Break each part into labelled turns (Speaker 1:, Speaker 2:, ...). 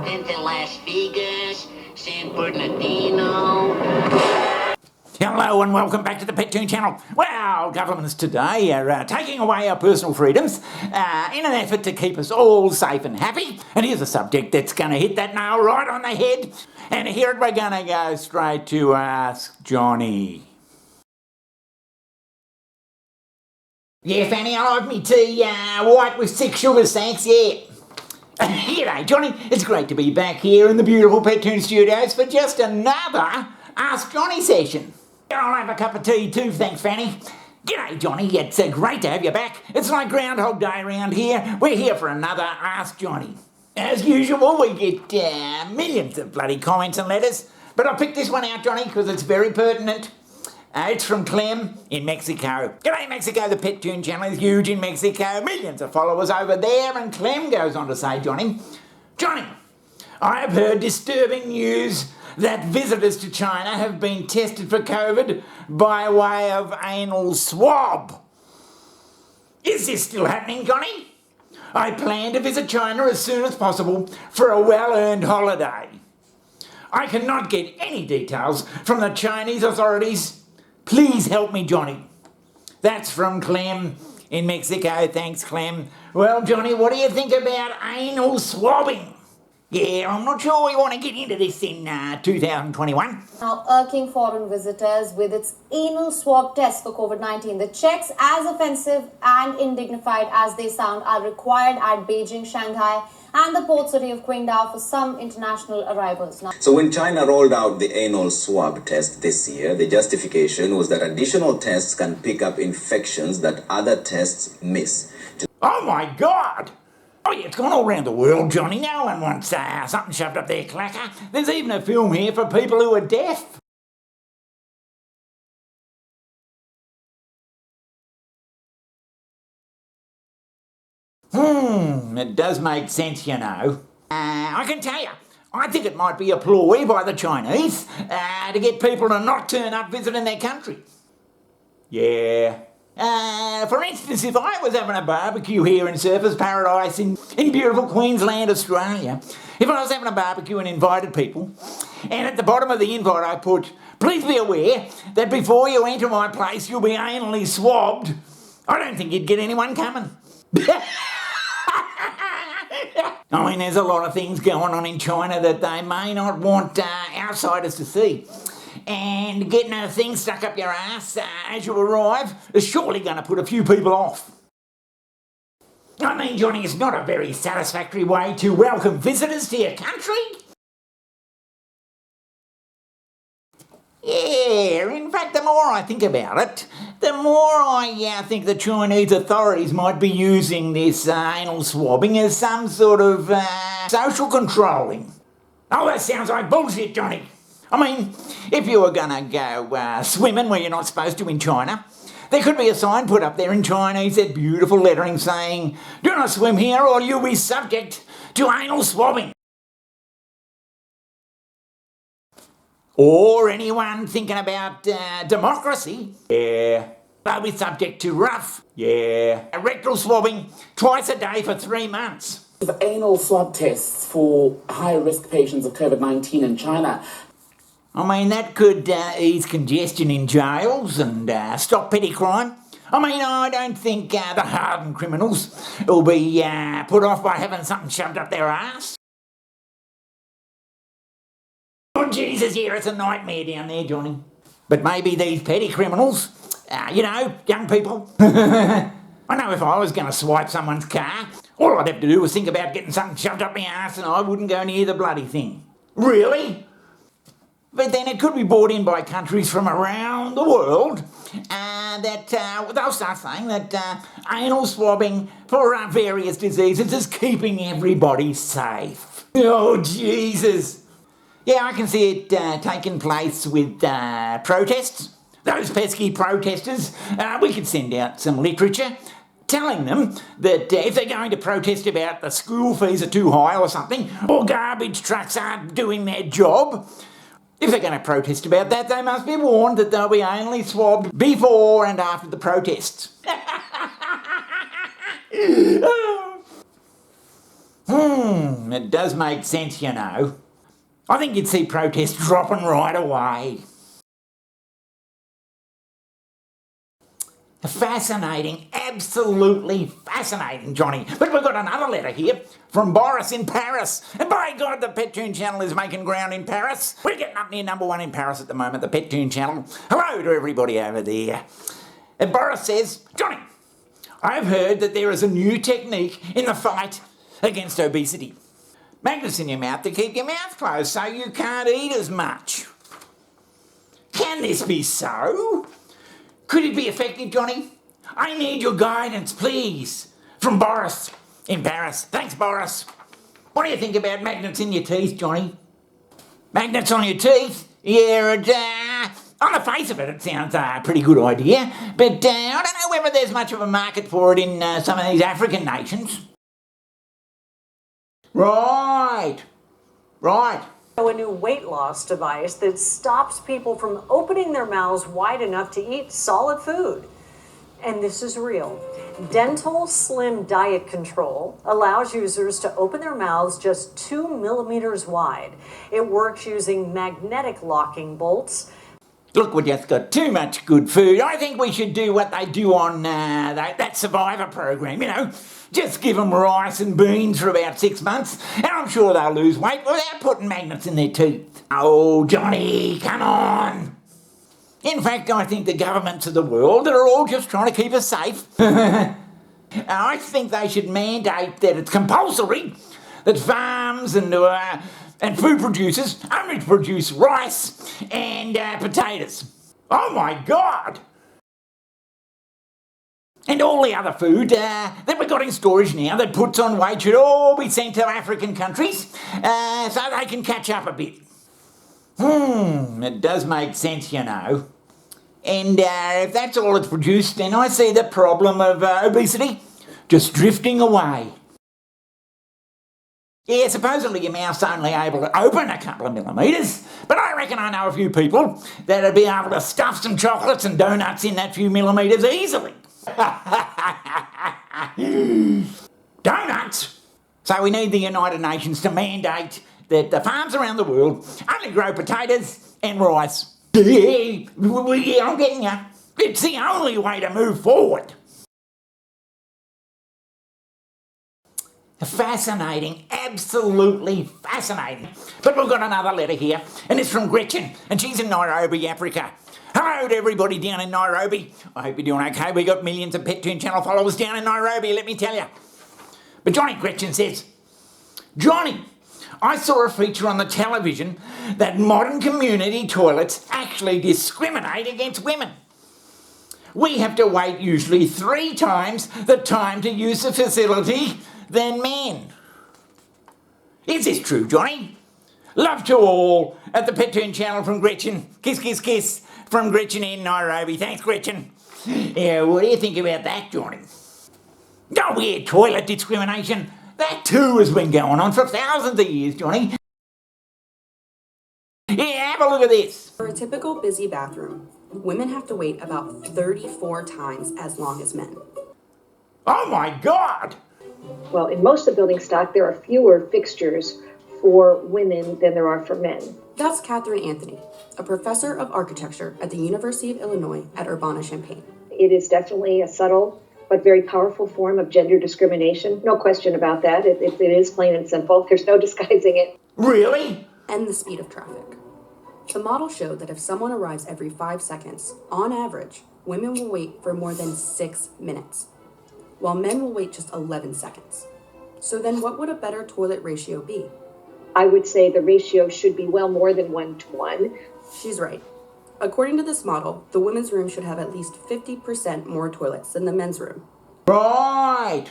Speaker 1: been to Las Vegas, San Bernardino.
Speaker 2: Hello and welcome back to the Pet Toon channel. Well, governments today are taking away our personal freedoms in an effort to keep us all safe and happy. And here's a subject that's going to hit that nail right on the head. And here we're going to go straight to Ask Johnny. Yeah, Fanny, I like me tea white with 6 sugars, thanks, yeah. G'day, Johnny. It's great to be back here in the beautiful Pet Toon studios for just another Ask Johnny session. I'll have a cup of tea too, thanks, Fanny. G'day, Johnny. It's great to have you back. It's like Groundhog Day around here. We're here for another Ask Johnny. As usual, we get millions of bloody comments and letters, but I picked this one out, Johnny, because it's very pertinent. It's from Clem in Mexico. G'day, Mexico. The Pet Toon channel is huge in Mexico. Millions of followers over there. And Clem goes on to say, Johnny, I have heard disturbing news that visitors to China have been tested for COVID by way of anal swab. Is this still happening, Johnny? I plan to visit China as soon as possible for a well-earned holiday. I cannot get any details from the Chinese authorities. Please help me, Johnny. That's from Clem in Mexico. Thanks, Clem. Well, Johnny, what do you think about anal swabbing? Yeah, I'm not sure we want to get into this in 2021.
Speaker 3: Now irking foreign visitors with its anal swab test for COVID-19. The checks, as offensive and indignified as they sound, are required at Beijing, Shanghai, and the port city of Qingdao for some international arrivals.
Speaker 4: So when China rolled out the anal swab test this year, the justification was that additional tests can pick up infections that other tests miss.
Speaker 2: Oh my God! Oh yeah, it's gone all around the world, Johnny. No one wants something shoved up their clacker. There's even a film here for people who are deaf. It does make sense, you know. I can tell you, I think it might be a ploy by the Chinese to get people to not turn up visiting their country. Yeah. For instance, if I was having a barbecue here in Surfers Paradise in beautiful Queensland, Australia, if I was having a barbecue and invited people, and at the bottom of the invite I put, please be aware that before you enter my place you'll be anally swabbed, I don't think you'd get anyone coming. I mean, there's a lot of things going on in China that they may not want outsiders to see. And getting a thing stuck up your ass as you arrive is surely going to put a few people off. I mean, Johnny, it's not a very satisfactory way to welcome visitors to your country. Yeah, in fact, the more I think about it, the more I think the Chinese authorities might be using this anal swabbing as some sort of social controlling. Oh, that sounds like bullshit, Johnny. I mean, if you were going to go swimming where you're not supposed to in China, there could be a sign put up there in Chinese, that beautiful lettering saying, do not swim here or you'll be subject to anal swabbing. Or anyone thinking about democracy, yeah, they'll be subject to rough, yeah, rectal swabbing twice a day for 3 months.
Speaker 5: The anal swab tests for high-risk patients of COVID-19 in China.
Speaker 2: I mean, that could ease congestion in jails and stop petty crime. I mean, I don't think the hardened criminals will be put off by having something shoved up their arse. Oh, Jesus, yeah, it's a nightmare down there, Johnny. But maybe these petty criminals, you know, young people. I know if I was going to swipe someone's car, all I'd have to do was think about getting something shoved up my arse and I wouldn't go near the bloody thing. Really? But then it could be brought in by countries from around the world that they'll start saying that anal swabbing for various diseases is keeping everybody safe. Oh, Jesus. Yeah, I can see it taking place with protests. Those pesky protesters, we could send out some literature telling them that if they're going to protest about the school fees are too high or something, or garbage trucks aren't doing their job, if they're going to protest about that, they must be warned that they'll be anally swabbed before and after the protests. It does make sense, you know. I think you'd see protests dropping right away. Fascinating, absolutely fascinating, Johnny. But we've got another letter here from Boris in Paris. And by God, the Pet Tune Channel is making ground in Paris. We're getting up near #1 in Paris at the moment, the Pet Tune Channel. Hello to everybody over there. And Boris says, Johnny, I've heard that there is a new technique in the fight against obesity. Magnets in your mouth to keep your mouth closed so you can't eat as much. Can this be so? Could it be effective, Johnny? I need your guidance, please. From Boris in Paris. Thanks, Boris. What do you think about magnets in your teeth, Johnny? Magnets on your teeth? Yeah, on the face of it, it sounds a pretty good idea. But I don't know whether there's much of a market for it in some of these African nations. Right.
Speaker 6: A new weight loss device that stops people from opening their mouths wide enough to eat solid food. And this is real. Dental Slim Diet Control allows users to open their mouths just 2 millimeters wide. It works using magnetic locking bolts.
Speaker 2: Look, we just got too much good food. I think we should do what they do on that Survivor program, you know. Just give them rice and beans for about 6 months, and I'm sure they'll lose weight without putting magnets in their teeth. Oh, Johnny, come on. In fact, I think the governments of the world are all just trying to keep us safe. I think they should mandate that it's compulsory that farms and food producers only produce rice and potatoes. Oh my God! And all the other food that we've got in storage now that puts on weight should all be sent to African countries so they can catch up a bit. It does make sense, you know. And if that's all it's produced, then I see the problem of obesity just drifting away. Yeah, supposedly your mouth's only able to open a couple of millimetres, but I reckon I know a few people that'd be able to stuff some chocolates and donuts in that few millimetres easily. Donuts! So we need the United Nations to mandate that the farms around the world only grow potatoes and rice. Yeah, I'm getting you. It's the only way to move forward. Fascinating, absolutely fascinating. But we've got another letter here, and it's from Gretchen, and she's in Nairobi, Africa. Hello to everybody down in Nairobi. I hope you're doing okay. We got millions of Pet Tune Channel followers down in Nairobi, let me tell you. But Gretchen says, Johnny, I saw a feature on the television that modern community toilets actually discriminate against women. We have to wait usually 3 times the time to use the facility than men. Is this true, Johnny? Love to all at the Pet Tune Channel from Gretchen. Kiss, kiss, kiss from Gretchen in Nairobi. Thanks, Gretchen. Yeah, what do you think about that, Johnny? Oh, yeah, toilet discrimination. That too has been going on for thousands of years, Johnny. Yeah, have a look at this.
Speaker 7: For a typical busy bathroom, women have to wait about 34 times as long as men.
Speaker 2: Oh my God!
Speaker 8: Well, in most of the building stock, there are fewer fixtures for women than there are for men.
Speaker 7: That's Catherine Anthony, a professor of architecture at the University of Illinois at Urbana-Champaign.
Speaker 8: It is definitely a subtle but very powerful form of gender discrimination. No question about that. It is plain and simple. There's no disguising it.
Speaker 2: Really?
Speaker 7: And the speed of traffic. The model showed that if someone arrives every 5 seconds, on average, women will wait for more than 6 minutes, while men will wait just 11 seconds. So then what would a better toilet ratio be?
Speaker 8: I would say the ratio should be well more than 1-to-1.
Speaker 7: She's right. According to this model, the women's room should have at least 50% more toilets than the men's room.
Speaker 2: Right.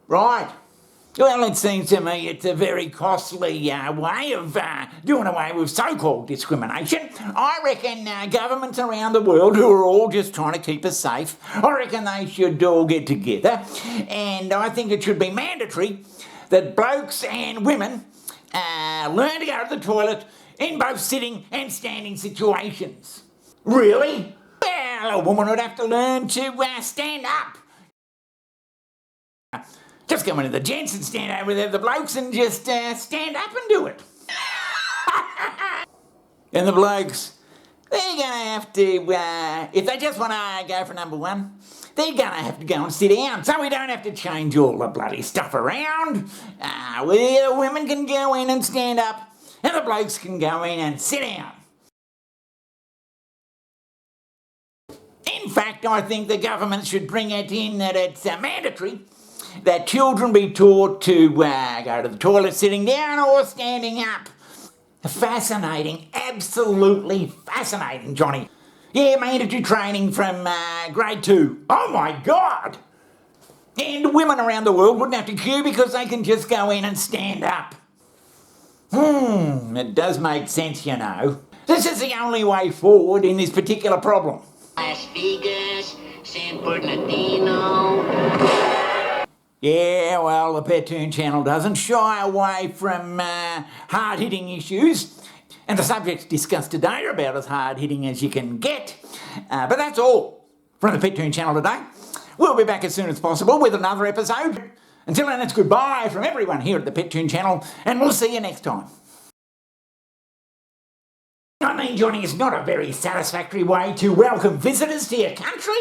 Speaker 2: Well, it seems to me it's a very costly way of doing away with so-called discrimination. I reckon governments around the world who are all just trying to keep us safe, I reckon they should all get together, and I think it should be mandatory that blokes and women learn to go to the toilet in both sitting and standing situations. Really? Well, a woman would have to learn to stand up. Just go into the gents and stand over there, the blokes, and just stand up and do it. And the blokes, they're going to have to, if they just want to go for number one, they're going to have to go and sit down. So we don't have to change all the bloody stuff around. The women can go in and stand up, and the blokes can go in and sit down. In fact, I think the government should bring it in that it's mandatory that children be taught to go to the toilet sitting down or standing up. Fascinating, absolutely fascinating, Johnny. Yeah, mandatory training from grade 2. Oh my God! And women around the world wouldn't have to queue because they can just go in and stand up. It does make sense, you know. This is the only way forward in this particular problem.
Speaker 1: Las Vegas, San Bernardino.
Speaker 2: Yeah, well, the Pettoon Channel doesn't shy away from hard-hitting issues, and the subjects discussed today are about as hard-hitting as you can get. But that's all from the Pettoon Channel today. We'll be back as soon as possible with another episode. Until then, it's goodbye from everyone here at the Pettoon Channel, and we'll see you next time. I mean, Johnny, it's not a very satisfactory way to welcome visitors to your country.